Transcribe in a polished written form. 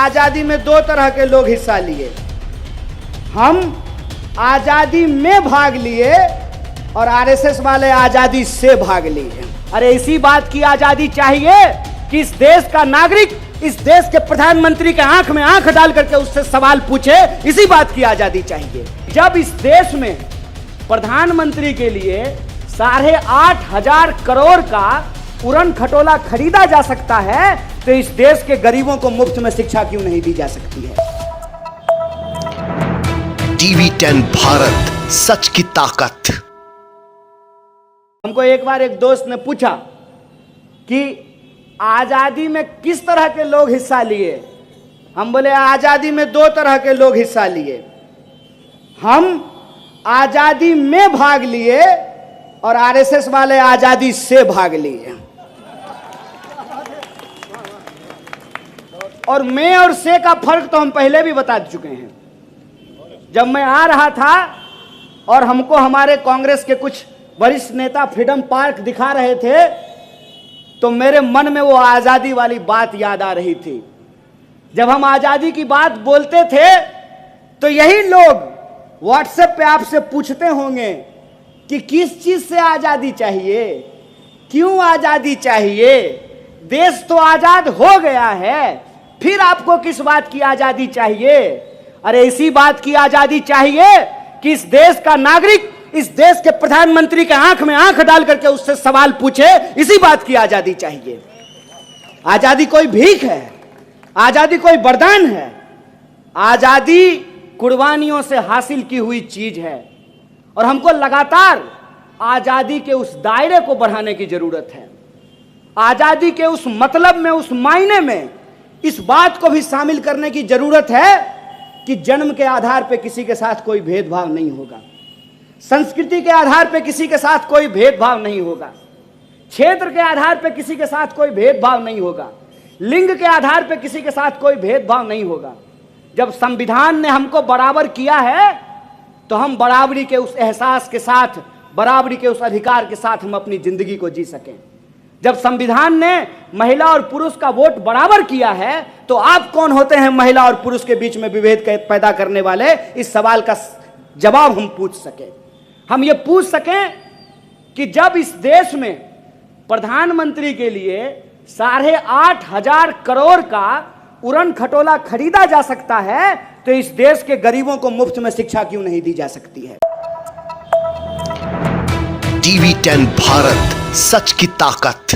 आजादी में दो तरह के लोग हिस्सा लिए। हम आजादी में भाग लिए और आरएसएस वाले आजादी से भाग लिए। अरे इसी बात की आजादी चाहिए कि इस देश का नागरिक इस देश के प्रधानमंत्री के आंख में आंख डाल करके उससे सवाल पूछे। इसी बात की आजादी चाहिए। जब इस देश में प्रधानमंत्री के लिए 8,500 करोड़ का उड़न खटोला खरीदा जा सकता है, तो इस देश के गरीबों को मुफ्त में शिक्षा क्यों नहीं दी जा सकती है? टीवी 10 भारत, सच की ताकत। हमको एक बार एक दोस्त ने पूछा कि आजादी में किस तरह के लोग हिस्सा लिए। हम बोले आजादी में दो तरह के लोग हिस्सा लिए। हम आजादी में भाग लिए और आरएसएस वाले आजादी से भाग लिए। और मैं और से का फर्क तो हम पहले भी बता चुके हैं। जब मैं आ रहा था और हमको हमारे कांग्रेस के कुछ वरिष्ठ नेता फ्रीडम पार्क दिखा रहे थे, तो मेरे मन में वो आजादी वाली बात याद आ रही थी। जब हम आजादी की बात बोलते थे तो यही लोग व्हाट्सएप पे आपसे पूछते होंगे कि किस चीज से आजादी चाहिए, क्यों आजादी चाहिए, देश तो आजाद हो गया है, फिर आपको किस बात की आजादी चाहिए? अरे इसी बात की आजादी चाहिए कि इस देश का नागरिक इस देश के प्रधानमंत्री के आंख में आंख डाल करके उससे सवाल पूछे। इसी बात की आजादी चाहिए। आजादी कोई भीख है, आजादी कोई वरदान है। आजादी कुर्बानियों से हासिल की हुई चीज है और हमको लगातार आजादी के उस दायरे को बढ़ाने की जरूरत है। आजादी के उस मतलब में, उस मायने में इस बात को भी शामिल करने की जरूरत है कि जन्म के आधार पर किसी के साथ कोई भेदभाव नहीं होगा, संस्कृति के आधार पर किसी के साथ कोई भेदभाव नहीं होगा, क्षेत्र के आधार पर किसी के साथ कोई भेदभाव नहीं होगा, लिंग के आधार पर किसी के साथ कोई भेदभाव नहीं होगा। जब संविधान ने हमको बराबर किया है तो हम बराबरी के उस एहसास के साथ, बराबरी के उस अधिकार के साथ हम अपनी जिंदगी को जी सकें। जब संविधान ने महिला और पुरुष का वोट बराबर किया है तो आप कौन होते हैं महिला और पुरुष के बीच में विभेद पैदा करने वाले? इस सवाल का जवाब हम पूछ सकें। हम ये पूछ सकें कि जब इस देश में प्रधानमंत्री के लिए 8,500 करोड़ का उड़न खटोला खरीदा जा सकता है, तो इस देश के गरीबों को मुफ्त में शिक्षा क्यों नहीं दी जा सकती है? टीवी 10 भारत, सच की ताकत।